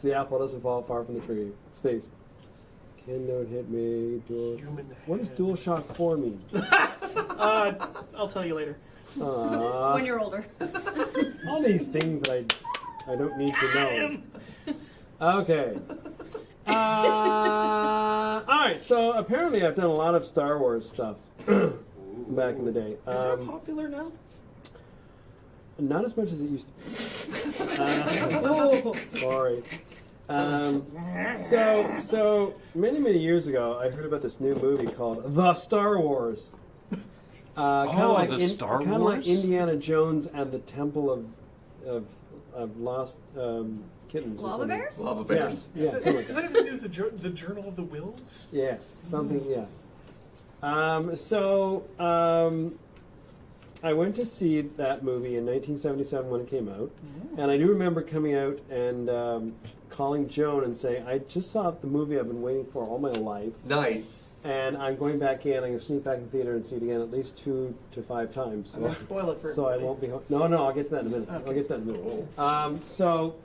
The apple doesn't fall far from the tree. Stays. Can don't hit me. What does DualShock 4 mean? I'll tell you later. When you're older. All these things that I don't need to know. Okay. Alright, so apparently I've done a lot of Star Wars stuff back in the day. Is that popular now? Not as much as it used to be. Sorry. So many years ago, I heard about this new movie called The Star Wars. The Star Wars? Kind of like Indiana Jones and the Temple of Lost Kittens. Lava Bears? Lava Bears. Yeah, Does something like that that. have to do with the Journal of the Wills? Yes, something, yeah. I went to see that movie in 1977 when it came out, and I do remember coming out and calling Joan and saying, I just saw the movie I've been waiting for all my life, Nice. and I'm going back in, I'm going to sneak back in the theater and see it again at least 2 to 5 times. I'm going to spoil it for So I everybody. won't be home. No, I'll get to that in a minute. Okay. I'll get to that in a minute. So,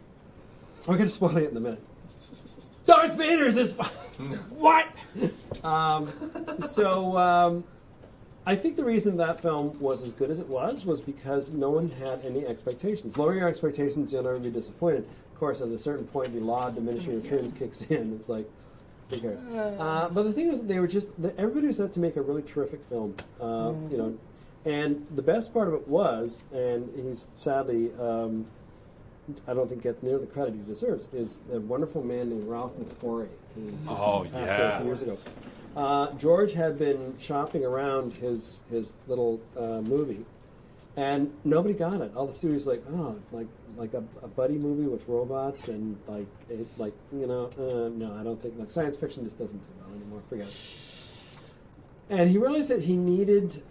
I'm going to spoil it in a minute. Darth Vader's is what? I think the reason that film was as good as it was because no one had any expectations. Lower your expectations, you'll never be disappointed. Of course, at a certain point, the law of diminishing returns kicks in. It's like, who cares? But the thing was, everybody was out to make a really terrific film, you know. And the best part of it was, and he's sadly, I don't think gets near the credit he deserves, is a wonderful man named Ralph McQuarrie, who just passed away a few years ago. George had been shopping around his little movie, and nobody got it. All the studios like, like a buddy movie with robots and no, I don't think that science fiction just doesn't do well anymore. Forget it. And he realized that he needed.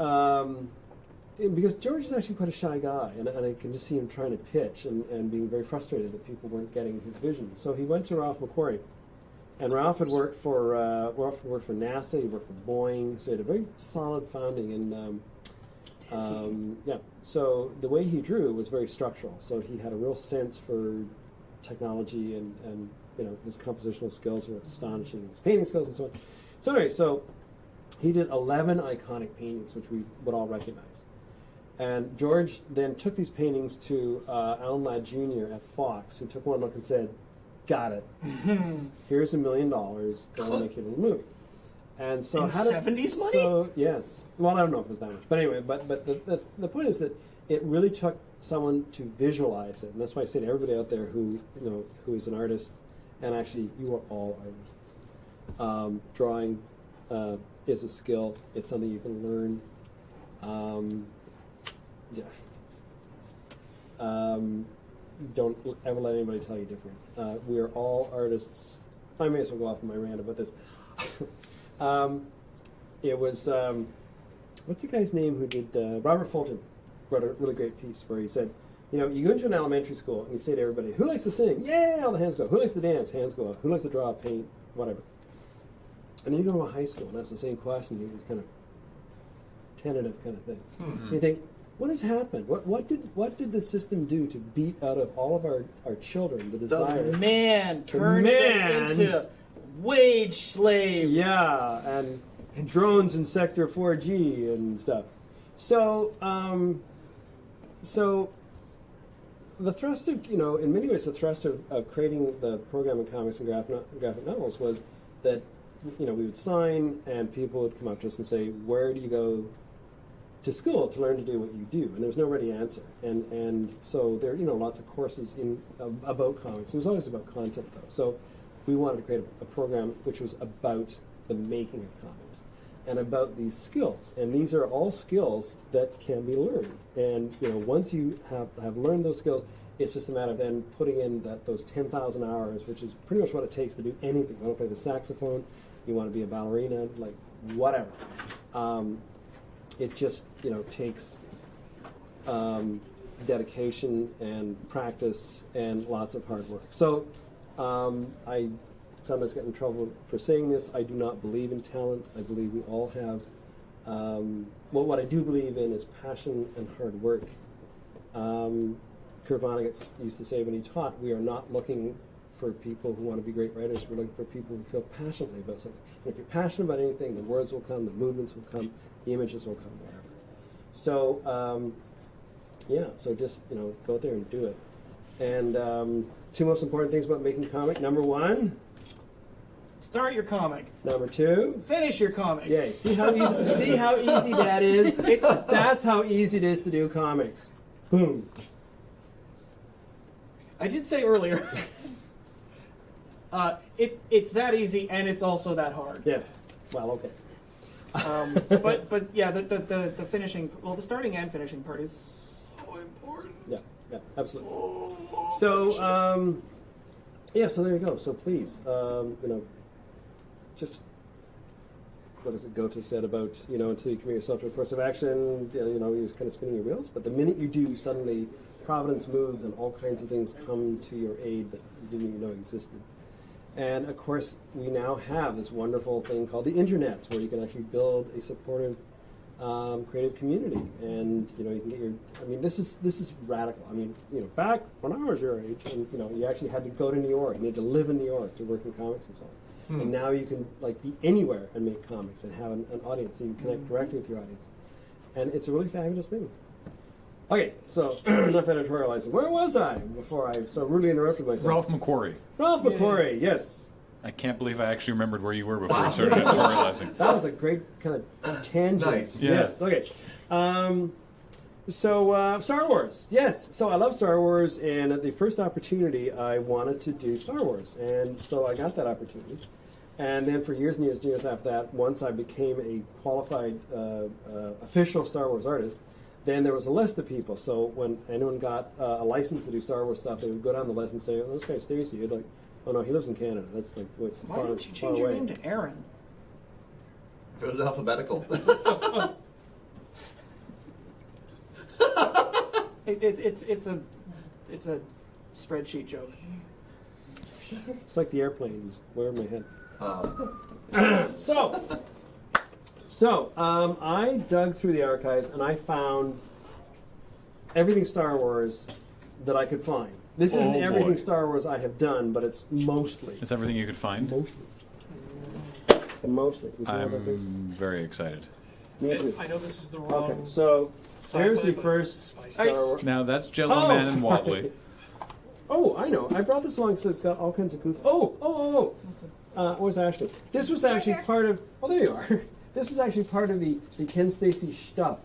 Because George is actually quite a shy guy, and I can just see him trying to pitch and being very frustrated that people weren't getting his vision. So he went to Ralph McQuarrie, and Ralph had worked for NASA, he worked for Boeing, so he had a very solid founding. And so the way he drew was very structural. So he had a real sense for technology, and you know, his compositional skills were astonishing, his painting skills and so on. So anyway, so he did 11 iconic paintings, which we would all recognize. And George then took these paintings to Alan Ladd Jr. at Fox, who took one look and said, got it. Here's $1 million. Go and make your little movie. And so In 70s money? So yes. Well, I don't know if it was that much, but anyway. But the point is that it really took someone to visualize it, and that's why I say to everybody out there who is an artist, and actually you are all artists. Drawing is a skill. It's something you can learn. Don't ever let anybody tell you different. We are all artists. I may as well go off on my rant about this. It was, what's the guy's name who did, Robert Fulton wrote a really great piece where he said, you know, you go into an elementary school and you say to everybody, who likes to sing? Yeah, all the hands go up. Who likes to dance? Hands go up. Who likes to draw, paint, whatever. And then you go to a high school and ask the same question, you get these kind of tentative kind of things. And you think, what has happened? What did the system do to beat out of all of our children the desire? The man turned them into wage slaves. Yeah, and drones in Sector 4G and stuff. So, the thrust of, in many ways, the thrust of creating the program in comics and graphic novels was that, we would sign and people would come up to us and say, where do you go to school to learn to do what you do? And there was no ready answer. And so there are, lots of courses about comics. It was always about content, though. So we wanted to create a program which was about the making of comics and about these skills. And these are all skills that can be learned. And, once you have learned those skills, it's just a matter of then putting in those 10,000 hours, which is pretty much what it takes to do anything. You want to play the saxophone, you want to be a ballerina, like whatever. It just, takes dedication and practice and lots of hard work. So I sometimes get in trouble for saying this. I do not believe in talent. I believe we all have, what I do believe in is passion and hard work. Kurt Vonnegut used to say when he taught, we are not looking for people who want to be great writers. We're looking for people who feel passionately about something. And if you're passionate about anything, the words will come, the movements will come, the images will come, whatever. So, so just, go out there and do it. And 2 most important things about making a comic. Number 1. Start your comic. Number 2. Finish your comic. Yay. See how easy that is? That's how easy it is to do comics. Boom. I did say earlier, it's that easy and it's also that hard. Yes. Well, okay. But yeah, the finishing, the starting and finishing part is so important. Yeah, absolutely. So, so there you go. So please, just, what does it Goethe said about, until you commit yourself to a course of action, you're kind of spinning your wheels. But the minute you do, suddenly Providence moves and all kinds of things come to your aid that you didn't even know existed. And of course, we now have this wonderful thing called the internets, where you can actually build a supportive, creative community. And you can get your. I mean, this is radical. I mean, back when I was your age, and you actually had to go to New York, you had to live in New York to work in comics and so on. And now you can be anywhere and make comics and have an audience, and you connect directly with your audience. And it's a really fabulous thing. Okay, so enough editorializing. Where was I before I so rudely interrupted myself? Ralph McQuarrie. Ralph McQuarrie, yes. I can't believe I actually remembered where you were before you started editorializing. That was a great kind of tangent. Nice. Yeah. Yes, okay. So Star Wars, yes. So I love Star Wars, and at the first opportunity, I wanted to do Star Wars. And so I got that opportunity. And then for years and years and years after that, once I became a qualified official Star Wars artist, then there was a list of people. So when anyone got a license to do Star Wars stuff, they would go down the list and say, "Oh, this guy's Stacy." You'd like, "Oh no, he lives in Canada. That's Why didn't you change your name to Aaron?" It was alphabetical. It's a spreadsheet joke. It's like the airplanes. Where in my head? So I dug through the archives and I found everything Star Wars that I could find. This isn't everything Star Wars I have done, but it's mostly. It's everything you could find? Mostly. I'm very excited. Me too. I know this is the wrong... Okay, so here's the first Star Wars. Now that's Jello Man and Wobbly. Oh, I know. I brought this along because it's got all kinds of cool... Where's Ashley? This was actually part of... Oh, there you are. This was actually part of the Ken Stacy stuff.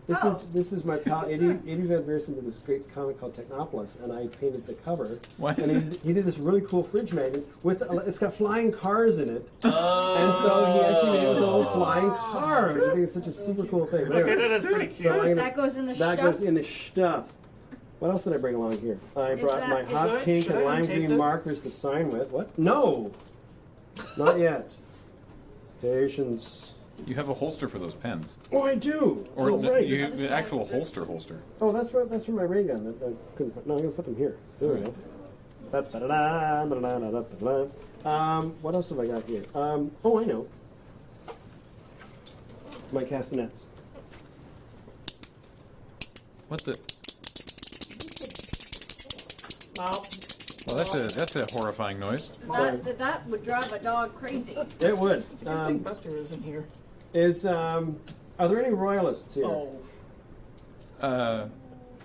This is my pal, 80th anniversary of this great comic called Technopolis, and I painted the cover. And he did this really cool fridge magnet with it's got flying cars in it, and so he actually made it with a little flying car, which I think is such a super cool thing. But anyway, that is pretty cute. So that goes in the stuff. That goes in the stuff. What else did I bring along here? I brought my hot pink and lime green markers to sign with. What? No, not yet. Patience. You have a holster for those pens. Oh, I do. Or right. You have an actual holster. Oh, that's from my ray gun. That I couldn't put. No, I'm gonna put them here. There we go. What else have I got here? I know. My castanets. What the? Well, that's a horrifying noise. That would drive a dog crazy. It would. It's a good thing Buster isn't here. Are there any royalists here?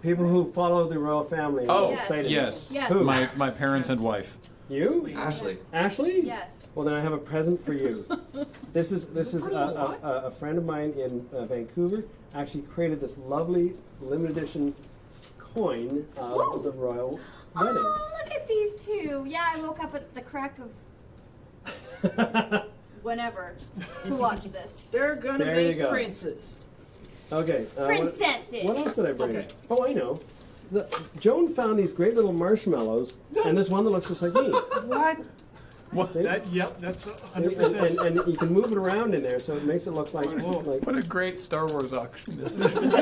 People who follow the royal family. Yes. Who? My parents and wife. You? Ashley. Ashley? Yes. Well, then I have a present for you. This is a friend of mine in Vancouver actually created this lovely limited edition coin of the royal wedding. Oh, look at these two. Yeah, I woke up at the crack of whenever to watch this. They're gonna There be princes. Okay. Princesses. What else did I bring? Okay. Oh, I know. Joan found these great little marshmallows, and there's one that looks just like me. What? See? That's 100%. And you can move it around in there, so it makes it look like. What a great Star Wars auction this is.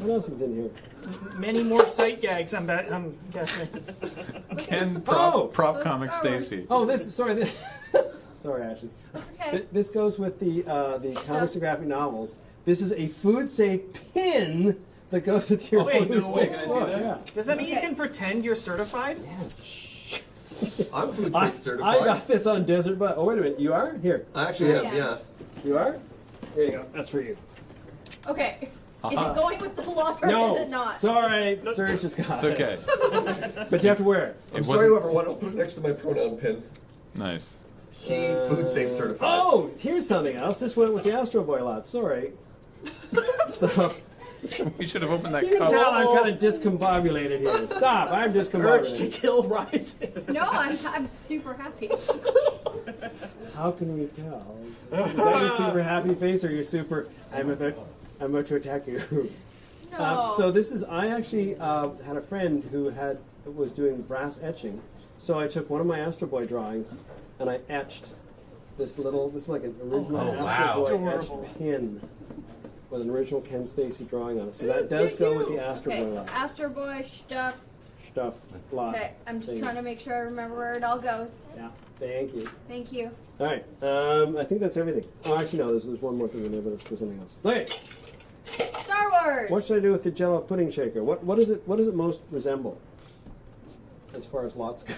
What else is in here? Many more sight gags, I'm guessing. Ken prop comic Stacy. Oh, sorry, Ashley. That's okay. This goes with the comics and graphic novels. This is a food safe pin that goes with your Oh, wait, food no safe way, can I see book. that? Yeah. Does that mean you Okay. can pretend you're certified? Yes. Shh. I'm food I, safe certified. I got this on Desert Bus. Oh, wait a minute. You are? Here. I actually am, Yeah. yeah. You are? Here you go. That's for you. Okay. Is it going with the law or No. is it not? It's all right. Serge just got It's okay. it. But you have to wear it. I'm It sorry, wasn't- whoever won. I'll put it next to my pronoun pin. Nice. He food safe certified. Oh, here's something else. This went with the Astro Boy lot. Sorry. So We should have opened that you can cup. tell I'm kind of discombobulated here. Stop. I'm Urge to discombobulated. kill rising. No, I'm super happy. How can we tell? Is that your super happy face or your super I'm about to attack you? No. So this is I actually had a friend who was doing brass etching. So I took one of my Astro Boy drawings and I etched this is like an original Astro wow. Boy Adorable. etched pin with an original Ken Stacy drawing on it. So that does go with the Astro Okay, Boy so lot. Astro Boy stuff. lot. Okay, I'm just thing. trying to make sure I remember where it all goes. Yeah, thank you. Thank you. All right, I think that's everything. Oh, actually no, there's one more thing in there, but it's for something else. Okay, Star Wars. what should I do with the Jello pudding shaker? What does it most resemble as far as lots go?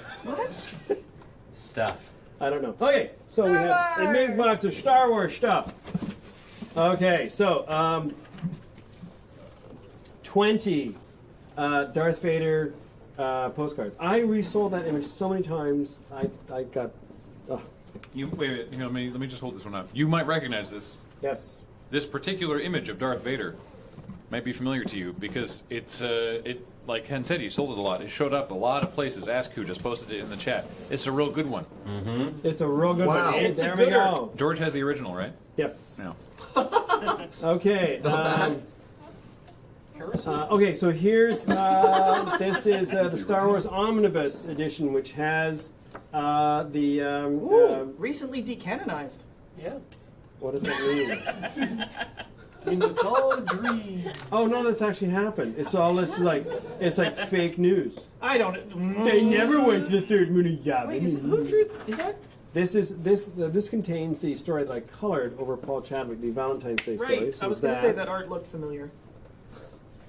Stuff. I don't know. Okay, so we Star have a big Wars. box of Star Wars stuff. Okay, so 20 Darth Vader postcards. I resold that image so many times. I got. You wait. Let me just hold this one up. You might recognize this. Yes. This particular image of Darth Vader might be familiar to you because it's like Ken said, he sold it a lot. It showed up a lot of places. Ask Who just posted it in the chat. It's a real good one. It's a real good Wow. one. It's a There we gooder. go. George has the original, right? Yes. No. Okay. Okay, so here's this is the Star Wars Omnibus edition, which has Ooh, recently decanonized. Yeah. what does that mean? Means it's all a dream. Oh no, this actually happened. It's like fake news. I don't. They never went to the third moon of Yavin. Wait, who drew? Is that This contains the story that I colored over Paul Chadwick, the Valentine's Day story. right? So I was it's going to say that art looked familiar.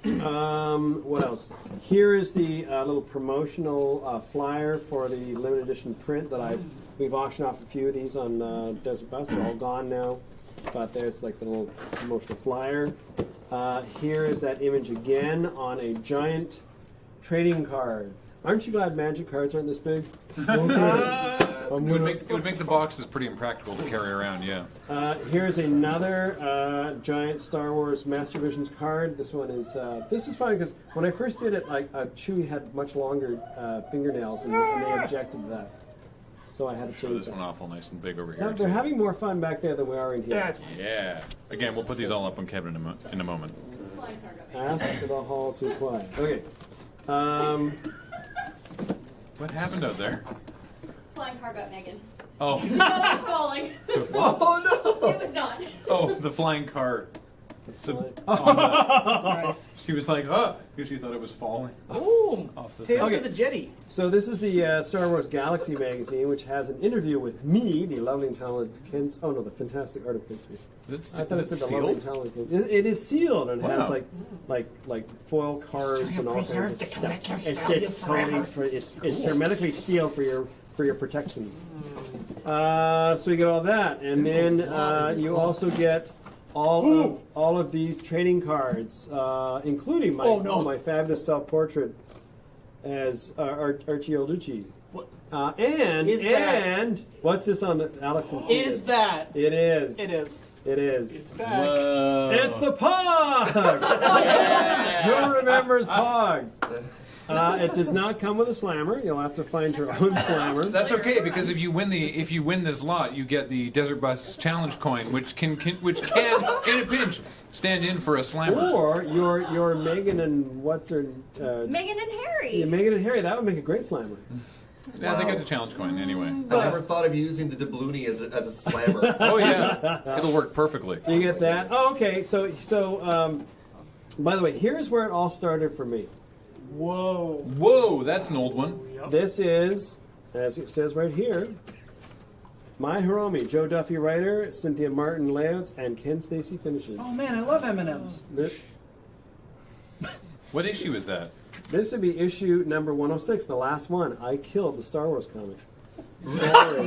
What else? Here is the little promotional flyer for the limited edition print that we've auctioned off a few of these on Desert Bus. They're all gone now, but there's like the little promotional flyer. Here is that image again on a giant trading card. Aren't you glad magic cards aren't this big? It would make the boxes pretty impractical to carry around. Yeah. Here's another giant Star Wars Master Visions card. This one is this is fun because when I first did it, like Chewie had much longer fingernails, and they objected to that, so I had to Show change this that. one awful nice and big over So here. they're too. having more fun back there than we are in here. Yeah, it's Yeah. Again, we'll put these all up on Kevin in a moment. Ask for the hall to quiet. Okay. What happened out there? Flying car got Megan. Oh, She thought it was falling. Oh no! It was not. oh, the flying car. So, nice. she was like, "Huh," because she thought it was falling Boom! off the. Tales Okay. of the Jedi. So this is the Star Wars Galaxy magazine, which has an interview with me, the lovely and talented Ken. Oh no, the fantastic art of Ken Stacy. It's, I thought it is said it the lovely and sealed? talented Ken. It is sealed and has Wow. like foil cards and all kinds preserve of the stuff. collector's It's value just totally forever. it's hermetically sealed for your protection. So you get all that, and then you also get all of these trading cards, including my fabulous self-portrait as Archie Olducci. What And Is that- and what's this on the Alex and Cetus? is that? It is. It is. It is. It's back. Whoa. It's the Pog! Who remembers Pogs? It does not come with a slammer. You'll have to find your own slammer. That's okay because if you win this lot, you get the Desert Bus Challenge coin, which can in a pinch stand in for a slammer. Or your Megan and what's her Megan and Harry. yeah, Megan and Harry. That would make a great slammer. Yeah, they get the challenge coin anyway. I never thought of using the doubloony as a slammer. Oh yeah, it'll work perfectly. You get that? Oh, okay. So by the way, here's where it all started for me. Whoa. Whoa, that's an old one. This is, as it says right here, My Hiromi, Joe Duffy writer, Cynthia Martin layouts, and Ken Stacy finishes. Oh man, I love M&Ms. What issue is that? This would be issue number 106, the last one. I killed the Star Wars comic. Sorry.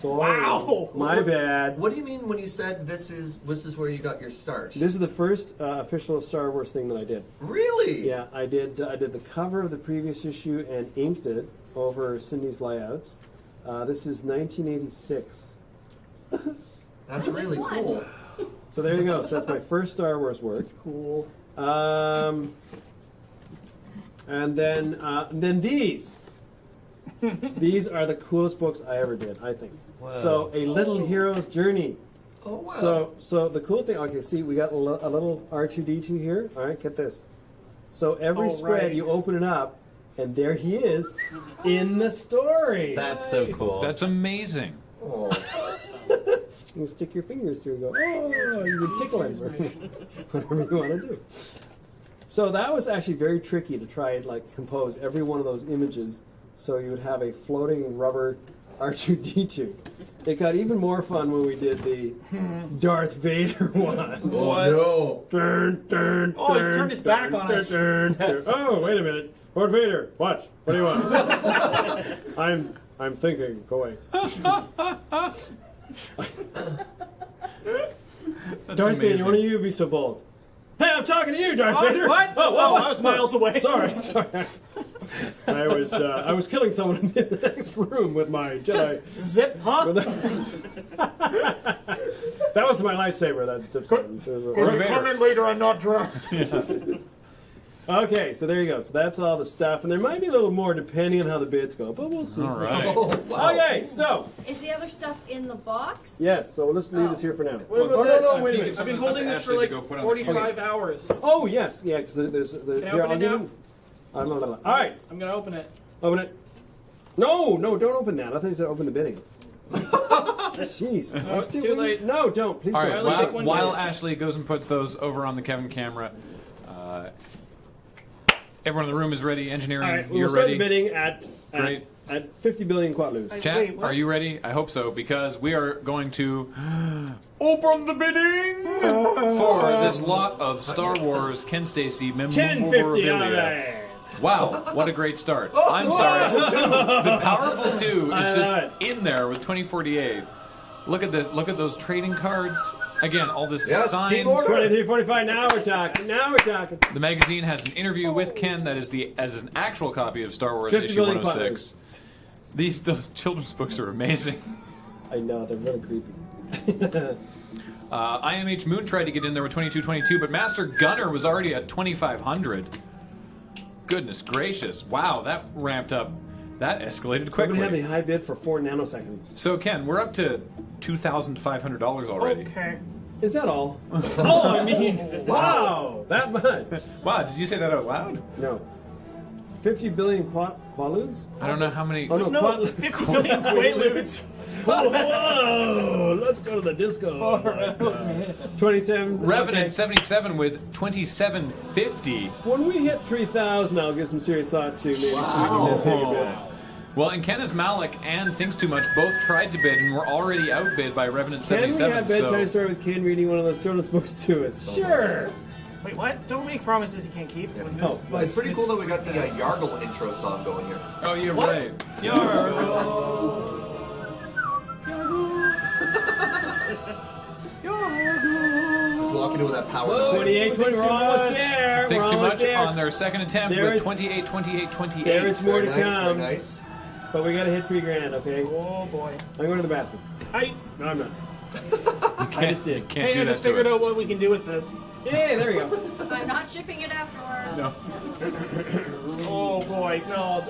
Wow. My bad. What do you mean when you said this is where you got your start? This is the first official Star Wars thing that I did. Really? Yeah, I did the cover of the previous issue and inked it over Cindy's layouts. This is 1986. That's really cool. So there you go. So that's my first Star Wars work. Cool. And then these. These are the coolest books I ever did, I think. Wow. So, A Little Hero's Journey. Oh, wow. So the cool thing, okay, see, we got a little R2-D2 here. All right, get this. So every spread, right. you open it up, and there he is in the story. That's so cool. That's amazing. Oh. You can stick your fingers through and go, oh, you can tickle him, or whatever you want to do. So that was actually very tricky to try and like compose every one of those images so you would have a floating rubber R2-D2. It got even more fun when we did the Darth Vader one. Oh, no. Dun, dun, Oh, he's dun, turned his back dun, on dun, us. dun, dun. Oh, wait a minute. Lord Vader, watch. What do you want? I'm thinking. Go away. Darth Vader, amazing. why don't you be so bold? Hey, I'm talking to you, Darth Oh, Vader. what? Oh, Oh, I was miles away. Sorry. I was killing someone in the next room with my Jedi. Zip, huh? That was my lightsaber. That Lord Vader. Come in later, I'm not dressed. Okay, so there you go. So that's all the stuff, and there might be a little more depending on how the bids go, but we'll see. All right. Oh, wow. Okay, so Is the other stuff in the box? yes, so let's leave this here for now. What about Oh, this? no, wait a minute. I've been holding this for Ashley like to go put on 45 hours. Oh yes, yeah, because there's Can I here, open I'll it give now? him. All right, I'm gonna open it. open it. No, don't open that. I thought you said open the bidding. Jeez, it's too late. No, don't. Please All don't. right, only take one while minute. Ashley goes and puts those over on the Kevin camera, everyone in the room is ready. Engineering, All right, you're we'll start ready. the bidding at Great. at 50 billion quatloos. I- Chat, Wait, what? are you ready? I hope so, because we are going to open the bidding for this lot of Star Wars Ken Stacy 1050 out memorabilia. Wow, what a great start. I'm sorry. The Powerful 2 is just in there with 2048. Look at this. Look at those trading cards. Again, all this Yes, signed. team order. 2345. Now we're talking. The magazine has an interview with Ken that is as an actual copy of Star Wars 50 issue billion 106. Those children's books are amazing. I know they're really creepy. IMH Moon tried to get in there with 2222, but Master Gunner was already at 2500. Goodness gracious! Wow, that ramped up. That escalated quickly. Somebody had the high bid for 4 nanoseconds. So Ken, we're up to $2,500 already. Okay. Is that all? Oh, I mean, wow, that much? Wow, did you say that out loud? No. 50 billion quaaludes? I don't know how many. Oh no, No, 50 billion Quaaludes. Oh, that's Whoa, let's go to the disco. 27. Revenant okay. 77 with 2750. When we hit 3,000, I'll give some serious thought to maybe sneaking that thing a bit. Well, and Kenneth Malik and Thinks Too Much both tried to bid and were already outbid by Revenant Can we 77. have bedtime So story with Ken reading one of those children's books to us? Sure. Wait, what? Don't make promises you can't keep. When this, Oh, It's pretty cool that we got the Yargle intro song going here. oh, you're What? right. Just walking in with that power. 28, 20, we're almost there. Thinks we're Too almost Much there. on their second attempt There with is- 28, 28, 28. There is more Very to nice, very come, nice. but we gotta hit 3 grand, okay? oh boy. I'm going to the bathroom. I No, I'm not. I just did. Can't hey, do I that just to figured us. out what we can do with this. Yeah, there we go. I'm not shipping it afterwards. No. Oh boy, no.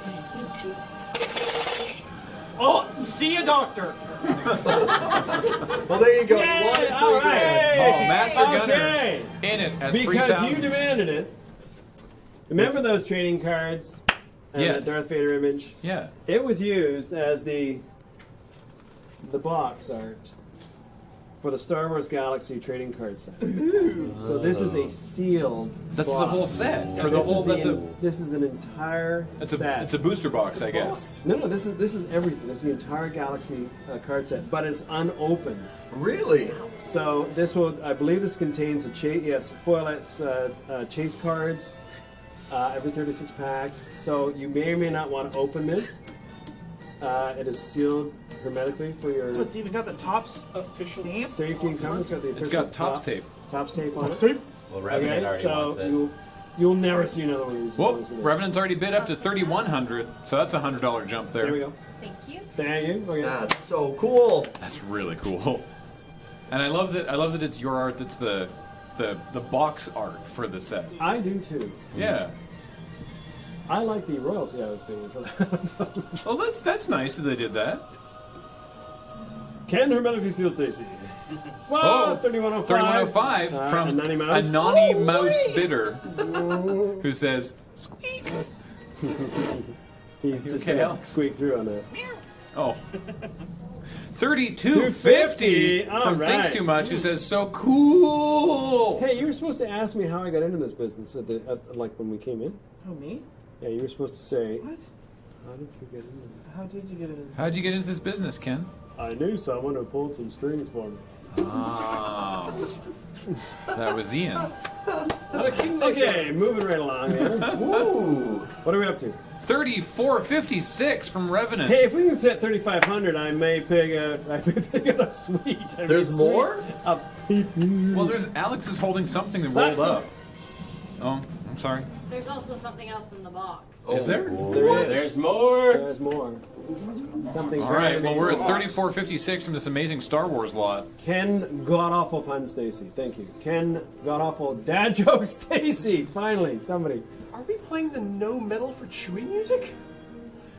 Oh, see a doctor. Well, there you go. Yay, You won it, all 3 grand. right. Oh, Master Gunner Okay. in it at Because 3,000. you demanded it. Remember those trading cards and Yes. the Darth Vader image? for the Star Wars Galaxy trading card set. So this is a sealed. That's the box. whole set. Or The this, whole, is this is an entire set. it's a booster box, I guess. No, this is everything. This is the entire Galaxy card set, but it's unopened. Really? So this will, I believe, this contains a foilettes, chase cards, every 36 packs. So you may or may not want to open this. It is sealed hermetically for your It's even got the Topps official stamp. safety and comfort. It's got the It's official got Topps tape. Topps tape on it. Well, Revenant already wants so it. you'll never see another one of these. Whoa, Revenant's already bid up to $3,100, so that's a $100 jump there. There we go. Thank you. Thank you. Okay. That's so cool. That's really cool. And I love that it's your art that's the box art for the set. I do too. Yeah. I like the royalty I was paying for that. Oh, that's nice that they did that. Can hermetically seal Stacy? Whoa, Oh, 3105. 3105 from Anani Mouse. Anani Mouse Bidder, who says, squeak. He's just okay, gonna Alex? squeak through on that. Oh. 3250 All from right. Thinks Too Much, who says, so cool. Hey, you were supposed to ask me how I got into this business like when we came in. Oh, me? Yeah, you were supposed to say, What? how did you get into this? How did you get into this? How'd you get into this business, Ken? I knew someone who pulled some strings for me. Oh. That was Ian. Okay, moving right along here. Ooh. What are we up to? 3456 from Revenant. Hey, if we can set 3,500, I may pick out a sweet. There's more? Well, there's Alex is holding something that rolled up. Oh, I'm sorry. There's also something else in the box. Is there? There's more. There's more. Something. All right. Well, we're at amazing. 3456 from this amazing Star Wars lot. Ken Godawful Pun Stacy. Thank you. Ken Godawful Dad Joke Stacy. Finally, somebody. Are we playing the no metal for Chewie music?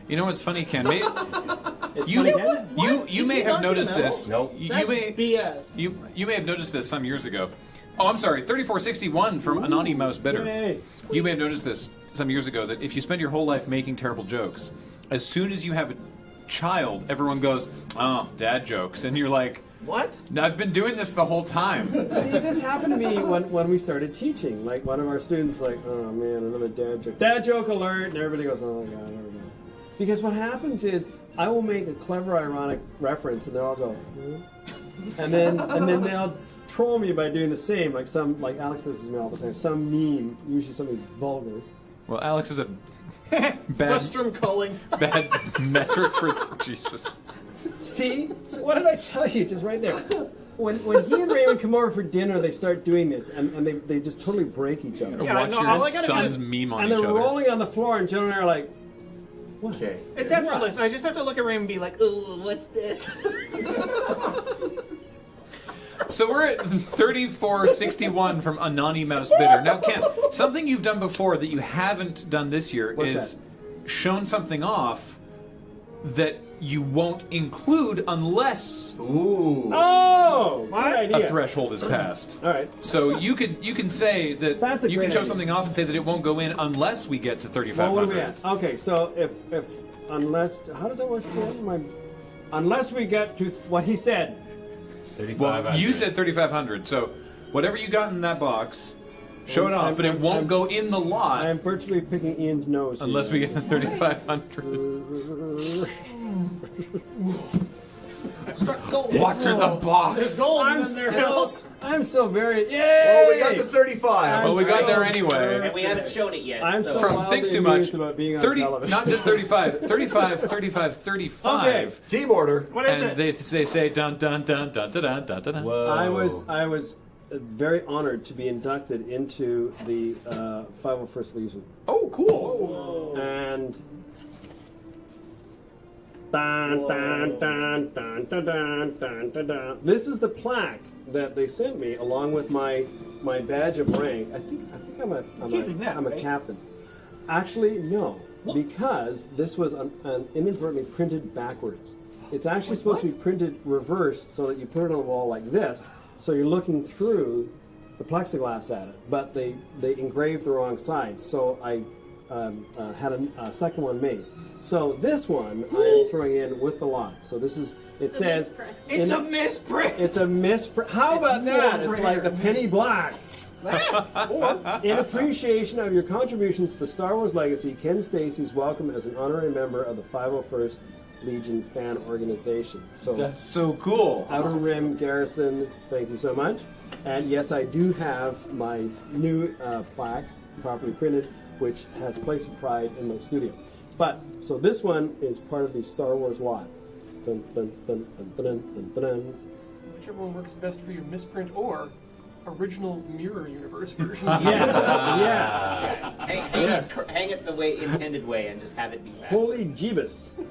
You know what's funny, Ken? It's You funny, Ken. you may have noticed this. Nope. You That's may BS. you may have noticed this some years ago. Oh, I'm sorry. 3461 from Anani Mouse Bidder. Yay. You may have noticed this some years ago that if you spend your whole life making terrible jokes, as soon as you have a child, everyone goes, "Oh, dad jokes," and you're like, What? "No, I've been doing this the whole time." See, this happened to me when we started teaching. Like, one of our students like, oh man, another dad joke. Dad joke alert! And everybody goes, oh god, here we go. Because what happens is, I will make a clever, ironic reference, and they'll all go, hmm? and then they'll troll me by doing the same. Like Alex does this to me all the time. Some meme, usually something vulgar. Well, Alex is a bad Frustrum calling. bad metric for Jesus. See? So what did I tell you? Just right there. When he and Raymond come over for dinner, they start doing this, and they just totally break each other. Yeah, Watch no, your all I gotta do son's is- meme on And each they're other. rolling on the floor, and Joan and I are like, what? Okay. It's effortless. I just have to look at Raymond and be like, ooh, what's this? So we're at 3461 from Anani Mouse Bidder. Now, Ken, something you've done before that you haven't done this year What's is shown something off that you won't include unless Ooh. Oh! Good What? idea. a threshold is passed. All right. So you can say that That's a you can great show idea. something off and say that it won't go in unless we get to Well, 3,500. what are we at? Okay, so if unless how does that work again? Unless we get to what he said. 3,500. Well, you said 3,500. So whatever you got in that box, show it off, but it won't go in the lot I'm virtually picking Ian's nose. unless we here. get to 3,500. Struck gold. Watch in the box. There's gold I'm in there. still very yay! Oh, we got the 35. Well, we got there anyway. And we haven't shown it yet. I'm so. so From wildly Thinks Too Much, amused about being on 30, television. not just 35, 35, 35, 35. Okay. Team order. What is And it? they say dun dun dun dun dun dun dun dun. Whoa. I was very honored to be inducted into the 501st Legion, Oh, cool. and dun, dun, dun, dun, dun, dun, dun, dun, dun. This is the plaque that they sent me along with my badge of rank. I think keeping that, I'm a right? captain. Actually, no, because this was an inadvertently printed backwards. It's actually supposed to be printed reversed so that you put it on the wall like this, so you're looking through the plexiglass at it. But they engraved the wrong side, so I had a second one made. So this one I am throwing in with the lot. So this is, it says... misprint. It's a misprint. It's a misprint. How about that? It's like the penny black. In appreciation of your contributions to the Star Wars legacy, Ken Stacy's welcome as an honorary member of the 501st Legion fan organization. So That's so cool. Outer Rim Garrison, thank you so much. And yes, I do have my new plaque, properly printed, which has place of pride in my studio. But, so this one is part of the Star Wars lot. Dun, dun, dun, dun, dun, dun, dun, dun. Whichever one works best for you, misprint or original Mirror Universe version. Yes, Hang it the way intended way and just have it be back. Holy Jeebus.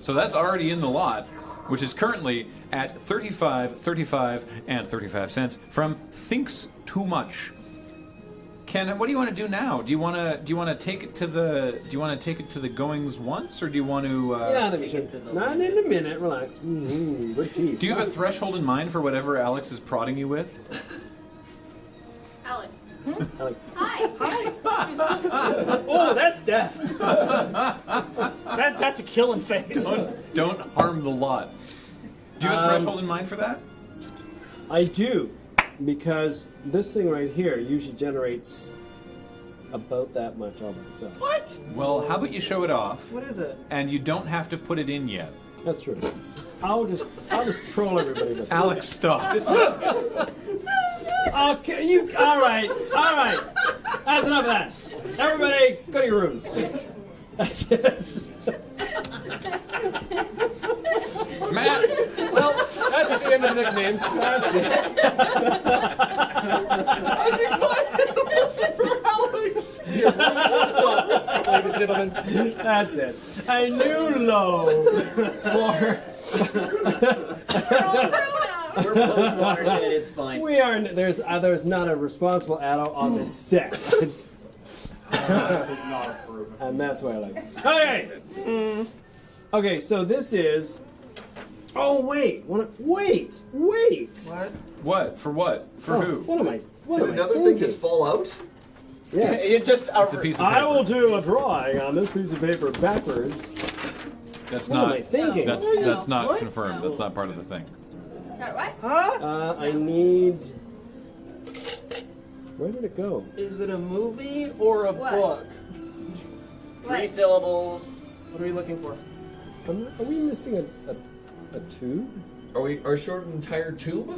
So that's already in the lot, which is currently at 35 and 35 cents from Thinks Too Much. Ken, what do you want to do now? Do you want to take it to the goings once, or do you want to? Yeah, let me show you. Not in a minute. Relax. Good teeth. Do you have a threshold in mind for whatever Alex is prodding you with? Alex. Alex. Hi. Oh, that's death. That's a killing face. Don't harm the lot. Do you have a threshold in mind for that? I do, because this thing right here usually generates about that much all by itself. What? Well, how about you show it off, What is it? and you don't have to put it in yet. That's true. I'll just troll everybody. With Alex, stop. Okay, you. All right. That's enough of that. Everybody, go to your rooms. That's it. Matt, Well, that's the end of nicknames. That's it. I'd be fine for Alex. Ladies and gentlemen. That's it. A new low for. We're post watershed, it's fine. We are. There's not a responsible adult on this set. And that's why I like it. Okay. Okay, so this is. Oh wait! Wait! What? what? For what? For Oh, who? What am I? What Did am I another thing thinking? just fall out? Yes. It just It's a piece of paper. I will do a drawing on this piece of paper backwards. That's What not. am I thinking? That's not What? confirmed. That's not part of the thing. What? I need. Where did it go? Is it a movie or a What? book? 3 syllables. What are you looking for? Are we missing a tube? Are we short an entire tube?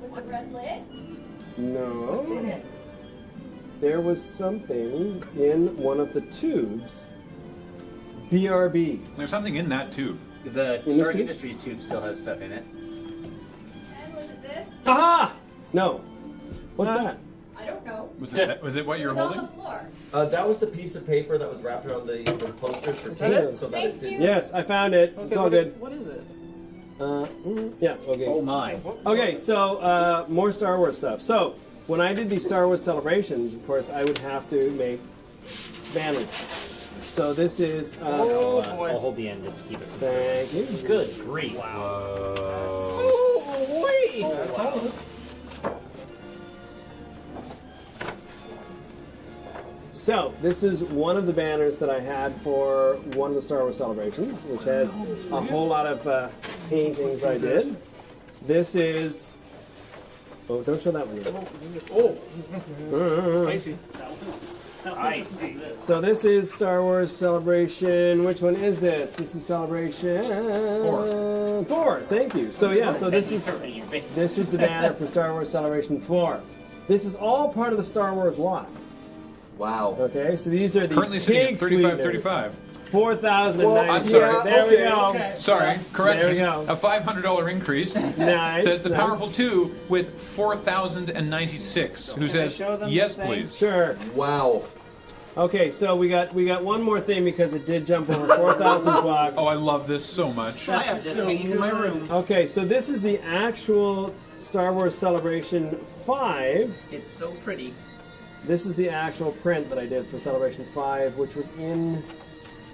With the red lid? No. What's in it? There was something in one of the tubes. BRB. There's something in that tube. The this Stark tube? Industries tube still has stuff in it. And was it this? Aha! No. What's that? I don't know. Was it what It you're was on holding? the floor. That was the piece of paper that was wrapped around the posters for that tape, it? so that Thank it didn't. you. Yes, I found it. It's all good. What is it? Yeah, okay. Oh my. Okay, so more Star Wars stuff. So when I did these Star Wars celebrations, of course, I would have to make banners. So this is. Oh boy. I'll hold the end just to keep it. Thank you. Good grief. Oh wait. That's all of it. So this is one of the banners that I had for one of the Star Wars celebrations, which has a whole lot of paintings I did. This is. Oh, don't show that one yet. Oh, spicy. So this is Star Wars Celebration. Which one is this? This is Celebration 4. Thank you. So yeah, so this was the banner for Star Wars Celebration 4. This is all part of the Star Wars lot. Wow. Okay, so these are the Currently sitting at pig 35.35. 4,090. Well, I'm sorry. There we go. Sorry, correction. There we go. A $500 increase. Nice. The nice. Powerful 2 with 4,096. Who says show them yes, the thing? please? Sure. Wow. Okay, so we got one more thing because it did jump over 4,000 bucks. Oh, I love this so much. I have this hanging in my room. Okay, so this is the actual Star Wars Celebration 5. It's so pretty. This is the actual print that I did for Celebration 5, which was in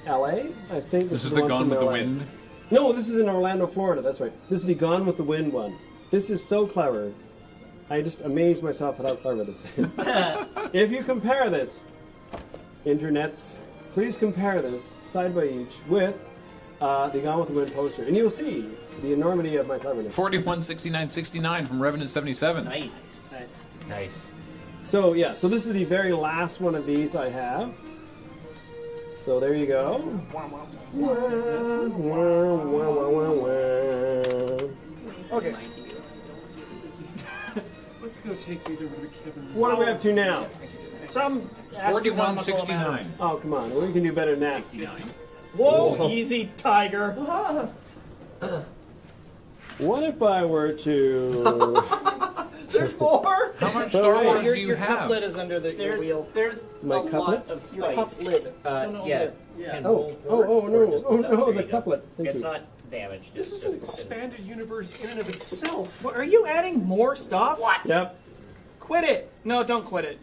LA. I think This is one the Gone from with the LA. Wind. No, this is in Orlando, Florida. That's right. This is the Gone with the Wind one. This is so clever. I just amazed myself at how clever this is. If you compare this internets, please compare this side by each with the Gone with the Wind poster, and you'll see the enormity of my cleverness. 4169.69 from Revenant 77. Nice. Nice. So yeah, so this is the very last one of these I have. So there you go. Okay. Let's go take these over to Kevin. What are we up to now? Some astronomical 4169. amount Oh, come on. We can do better than that. 69. of- Whoa, easy, Tiger. What if I were to... There's more. How much But Star wait, Wars Your, do you your have? couplet is under the your There's wheel. My a couplet? lot of Your spice. couplet. Yeah. Yeah. Can Oh, roll oh, forward oh, or no. just- Oh, no, there the you go. couplet. Thank It's you. not damaged. This it's is an just- expanded universe in and of itself. What, are you adding more stuff? What? Yep. Quit it. No, don't quit it.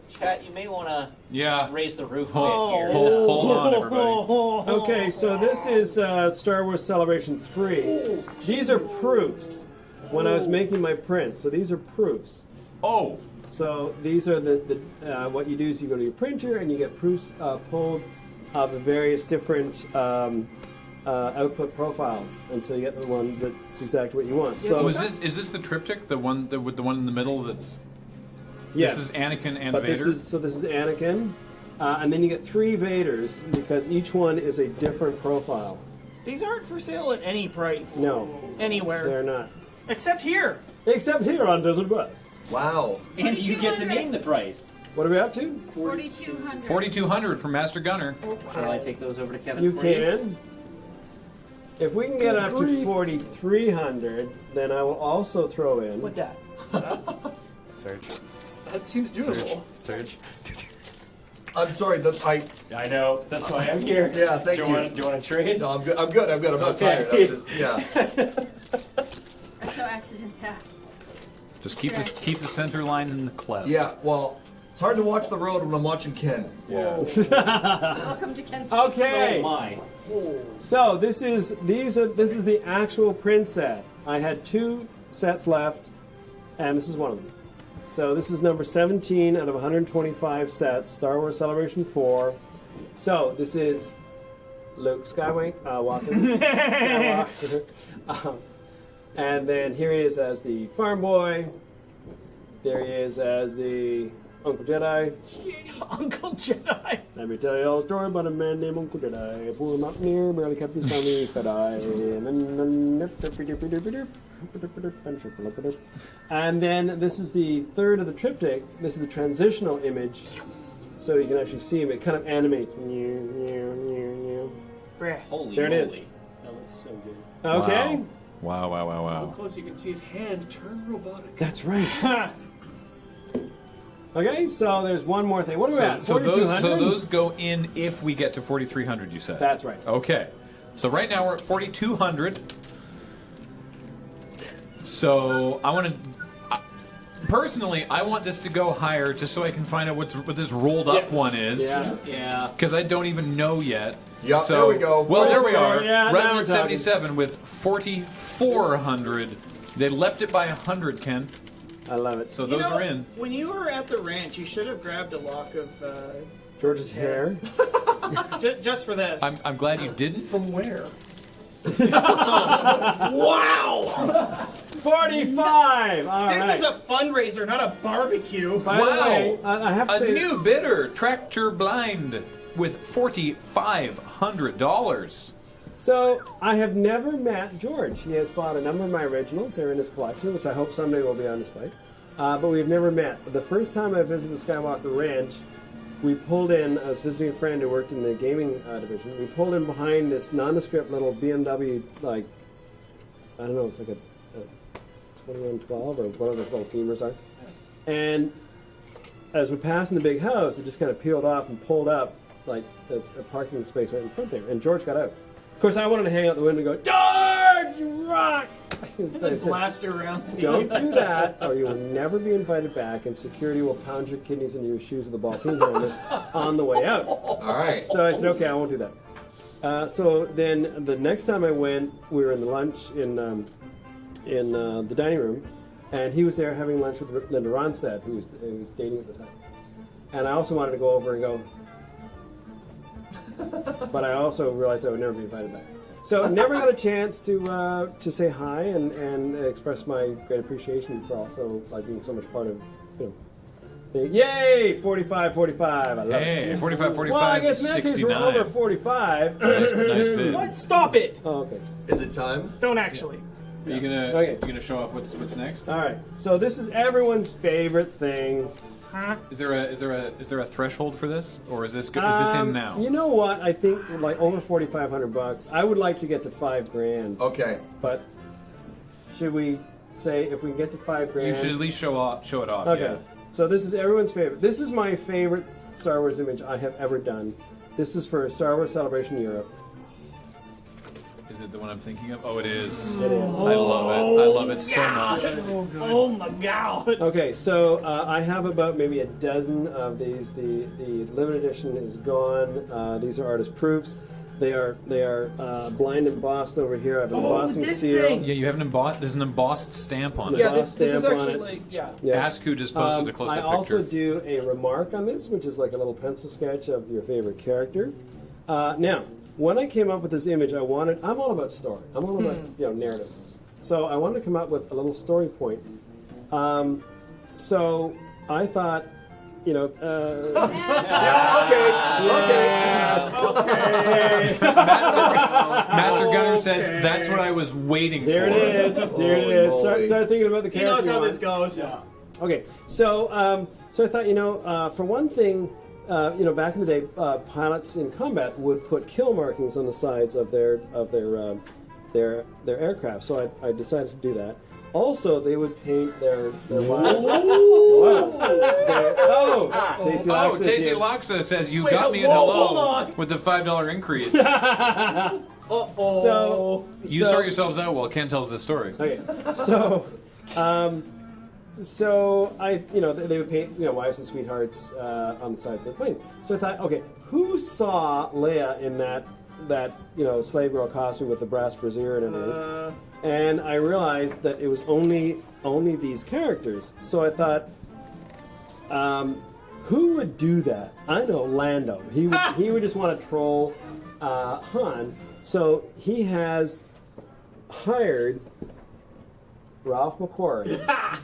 Chat, you may want to Yeah. raise the roof a Hold, bit here. hold on, everybody. Okay, so this is Star Wars Celebration 3. These are proofs when I was making my print. So these are proofs. Oh, So these are the what you do is you go to your printer and you get proofs pulled of the various different output profiles until you get the one that's exactly what you want. So is this the triptych? The one with the one in the middle that's... yes, This is Anakin and but Vader? this is Anakin, and then you get 3 Vaders because each one is a different profile. These aren't for sale at any price. No, Anywhere. they're not. Except here. Except here on Desert Bus. Wow. And you get to 4200. name the price. What are we up to? 4,200. 4,200 from Master Gunner. Shall I take those over to Kevin You for can. If we can get up to 4,300, then I will also throw in. What that? Search. That seems doable. Search. I'm sorry. I know. That's why I'm here. Yeah, thank do you. Do you want to trade? No, I'm good. I'm good. I'm not Okay. tired. I'm just, yeah. That's how accidents happen. Just keep the center line in the cleft. Yeah. Well, it's hard to watch the road when I'm watching Ken. Yeah. Welcome to Kent's Okay. Oh my. So this is the actual print set. I had 2 sets left, and this is one of them. So this is number 17 out of 125 sets, Star Wars Celebration 4. So this is Luke Skywalker, Skywalker. And then here he is as the farm boy. There he is as the Uncle Jedi. Uncle Jedi. Let me tell you all a story about a man named Uncle Jedi. A poor mountaineer barely kept his family fed. And then this is the third of the triptych. This is the transitional image, so you can actually see him. It kind of animates. Holy There it is. moly. That looks so good. Okay, Wow. Up close, you can see his hand turn robotic. that's right. Okay, so there's one more thing. What are we at? So 4,200? those go in if we get to 4,300, you said? That's right. Okay. So right now we're at 4,200. So I want to... Personally, I want this to go higher just so I can find out what this rolled up one is. Yeah. Yeah. Because I don't even know yet. Yep, So, there we go. Well, there we are. Yeah, now we're Revenant talking. 77 with 4,400. They leapt it by 100, Ken. I love it. So those are in. When you were at the ranch, you should have grabbed a lock of George's hair. just for this. I'm glad you didn't. From where? Wow! 45! All This right. is a fundraiser, not a barbecue. By the Wow. way, I have to A say... new bidder, Tractor Blind, with $4,500. So, I have never met George. He has bought a number of my originals. They're in his collection, which I hope someday will be on display. But we've never met. The first time I visited the Skywalker Ranch, we pulled in, I was visiting a friend who worked in the gaming division. We pulled in behind this nondescript little BMW, like, I don't know, it's like a 2112 or whatever those little gamers are. And as we passed in the big house, it just kind of peeled off and pulled up, like, there's a parking space right in front there. And George got out. Of course, I wanted to hang out the window and go, George, you rock! The blaster rounds. Don't do that, or you will never be invited back, and security will pound your kidneys into your shoes with a ball peen helmet on the way out. All right. So I said, okay, I won't do that. So then the next time I went, we were in the lunch in the dining room, and he was there having lunch with Linda Ronstadt, who was dating at the time. and I also wanted to go over and go, but I also realized I would never be invited back. So never got a chance to say hi and express my great appreciation for also like being so much part of, yay, 45, 45. I love it. 45, 45, Well, I guess in that case 69. we're over 45. Nice bid. What? Stop it! Oh, okay. Is it time? Don't actually. Are you gonna Okay. you gonna show off what's next? All right. So this is everyone's favorite thing. Huh? Is there a threshold for this, or is this in now? You know what? I think like over $4,500. I would like to get to $5,000. Okay. But should we say if we can get to $5,000? You should at least show it off. Okay. Yeah. So this is everyone's favorite. This is my favorite Star Wars image I have ever done. This is for Star Wars Celebration Europe. Is it the one I'm thinking of? Oh, it is. It is. I love it. I love it so much. Oh my god! Okay, so I have about maybe a dozen of these. The limited edition is gone. These are artist proofs. They are blind embossed over here. I have an embossing this seal. thing! Yeah, you have there's an embossed stamp on it. Yeah, Embossed this is stamp on actually it. like, yeah. Yeah. Ask who just posted a I close-up also picture. do a remark on this, which is like a little pencil sketch of your favorite character. Now, when I came up with this image, I'm all about story. I'm all about narrative. So I wanted to come up with a little story point. So I thought, okay. Master Gunner says that's what I was waiting There for. it is. There it is. Start thinking about the He character. knows how you this want. goes. Okay, so so I thought, for one thing, back in the day, pilots in combat would put kill markings on the sides of their aircraft. So I decided to do that. Also, they would paint their wives. Tasty Oh, Loxa is Tasty here. Loxa says you Wait, got me in hold hello on. with the $5 increase. So You sort yourselves out while Ken tells this story. Okay, so I, they would paint, wives and sweethearts on the sides of the plane. So I thought, okay, who saw Leia in that slave girl costume with the brass brassiere and everything? And I realized that it was only these characters. So I thought, who would do that? I know Lando. He would just want to troll Han. So he has hired Ralph McQuarrie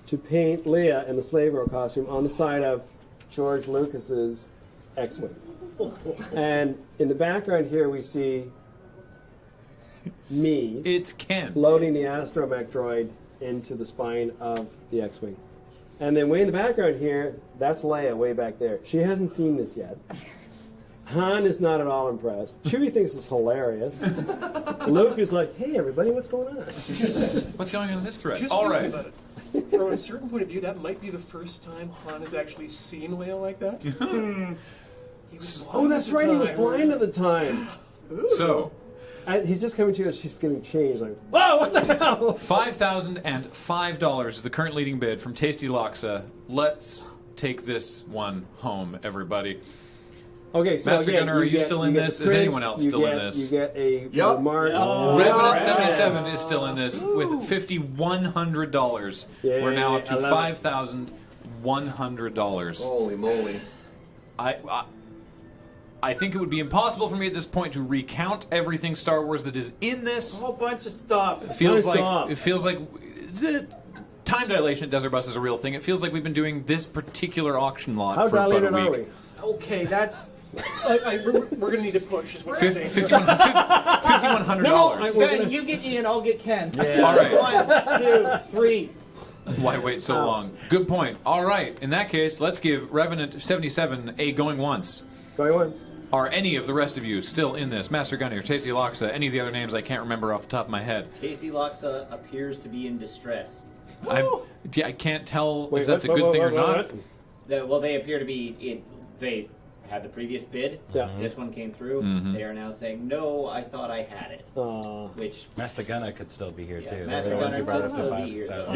to paint Leia in the slave girl costume on the side of George Lucas's X-Wing. And in the background here we see me It's Ken. loading the astromech droid into the spine of the X-Wing. And then way in the background here, that's Leia way back there. She hasn't seen this yet. Han is not at all impressed. Chewie thinks it's hilarious. Luke is like, hey everybody, what's going on? What's going on in this thread? Just All thinking right. about it. From a certain point of view, that might be the first time Han has actually seen Leia like that. He was blind Oh, that's at the right, he was time. blind at the time. So, He's just coming to you as she's getting changed. Like, whoa, what the hell? $5,005 is the current leading bid from Tasty Loxa. Let's take this one home, everybody. Okay, so Master again, Gunner, are you get- still in get this? the Is print, anyone else you still in get- this? You get a Yup. remark. Revenant 77 is still in this with $5,100. Yay, We're now up to I love it. $5,100. Holy moly. I think it would be impossible for me at this point to recount everything Star Wars that is in this. A whole bunch of stuff. It feels Nice like job. time dilation at Desert Bus is a real thing. It feels like we've been doing this particular auction lot How for about a dilated are week. we? Okay, that's. We're going to need to push, is what you're saying. $5,100. Ben, you get Ian, I'll get Ken. All right. 1, 2, 3. Why wait so long? Good point. All right. In that case, let's give Revenant 77 a going once. Going once. Are any of the rest of you still in this? Master Gunner, Tasty Loxa, any of the other names I can't remember off the top of my head. Tasty Loxa appears to be in distress. I can't tell Wait, if that's a what, good what, thing what, or not. Well, they appear to be. They had the previous bid. Yeah. This one came through. They are now saying, no, I thought I had it. Which, Master Gunner could still be here yeah, too. Master They're the ones Gunner who brought could up the still be here. though.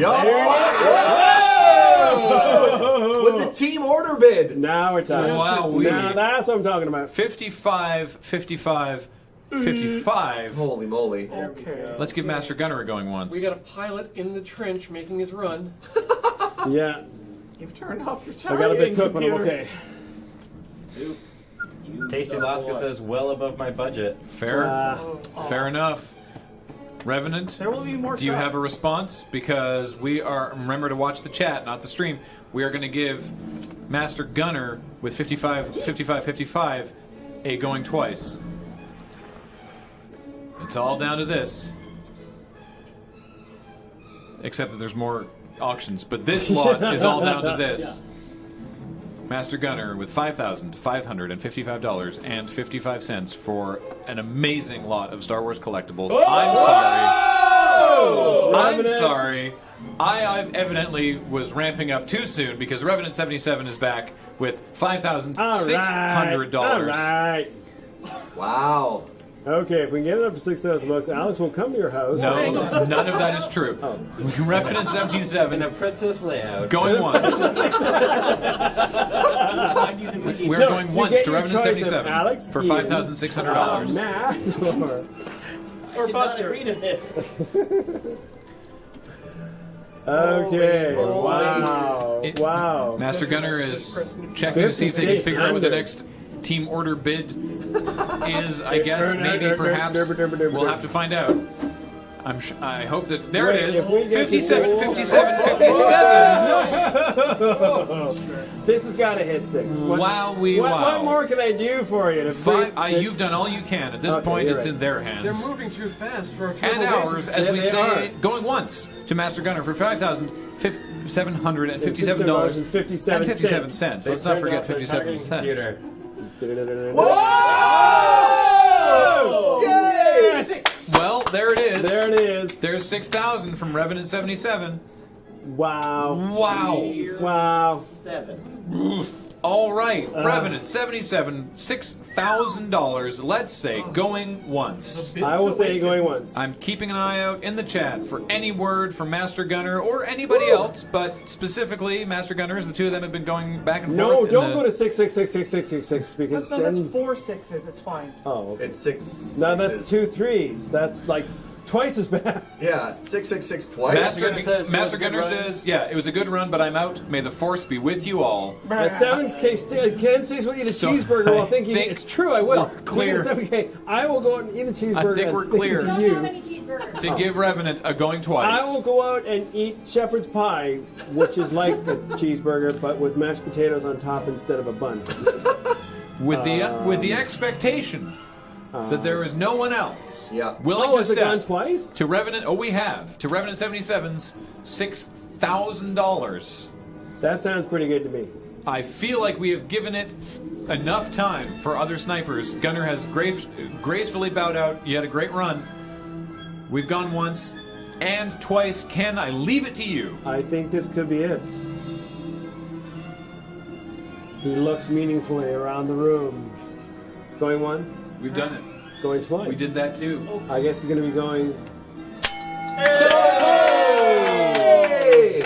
'Whoa! With the team order bid. Now we're talking. Wow, now that's what I'm talking about. 55, 55, 55. Holy moly. Okay. Let's give Master Gunner a going once. We got a pilot in the trench making his run. Yeah. You've turned off your I charging got a big cook, but I'm computer. okay. Oop. You Tasty double Alaska us. says well above my budget. Fair. Oh. Fair enough. Revenant, There will be more do you stuff. have a response? Because we are, remember to watch the chat, not the stream. We are going to give Master Gunner with 55 a going twice. It's all down to this. Except that there's more auctions. But this lot is all down to this. Master Gunner with $5,555.55 for an amazing lot of Star Wars collectibles. I'm sorry. I'm sorry. I evidently was ramping up too soon because Revenant 77 is back with $5,600. All right. Wow. Okay, if we can get it up to 6,000 bucks, Alex will come to your house. No, none of that is true. Revenant 77 In a princess layout. going once. We're going you once get to your Revenant choice of 77 Alex, for Ian, $5,600. Matt, Or Did not Buster. agree to this. okay. Holy Wow. It- Wow. Master Gunner is checking to see if they can figure out what the 5600. next team order bid is. I guess maybe perhaps we'll have to find out. I hope that there it Wait, is. if we get 57, to- 57, 57. This has got to hit 6. What, Wowee what wow. more can I do for you? You've done all you can. At this Okay, point, you're it's right. in their They're hands. moving too fast for a turbo And ours, as Yeah, we they say, are. going once to Master Gunner for $5,757.57. Let's not forget 57 cents. Whoa! Yay! Well, there it is. There it is. There's 6,000 from Revenant 77. Wow. Wow. Wow. 7. All right, Revenant 77, $6,000. Let's say going once. I will say going once. I'm keeping an eye out in the chat for any word from Master Gunner or anybody else, but specifically Master Gunners. The two of them have been going back and forth. No, in don't the- go to 6666666 because No, then. that's 4 6s. It's fine. Oh, okay. It's 6. Now that's sixes. 2 3s. That's like twice as bad. Yeah, 666 twice. Master Gunner says it was Master a good Gunner run. says, yeah, it was a good run, but I'm out. May the force be with you all. At 7K, Ken says we'll eat a So, cheeseburger while I thinking think it's true. I will. we're clear. At 7K, I will go out and eat a cheeseburger. I think we're and clear. Don't you. have any cheeseburgers. To give Revenant a going twice. I will go out and eat shepherd's pie, which is like a cheeseburger but with mashed potatoes on top instead of a bun. with the expectation that there is no one else willing Oh, to has it gone step twice? to Revenant. Oh, we have to Revenant 77's $6,000. That sounds pretty good to me. I feel like we have given it enough time for other snipers. Gunner has gracefully bowed out. You had a great run. We've gone once and twice. Ken, I leave it to you. I think this could be it. He looks meaningfully around the room. Going once, We've done it. going twice. We did that too. I guess he's going to be going. Hey!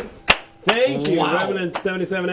Thank you, Wow. Revenant 77A.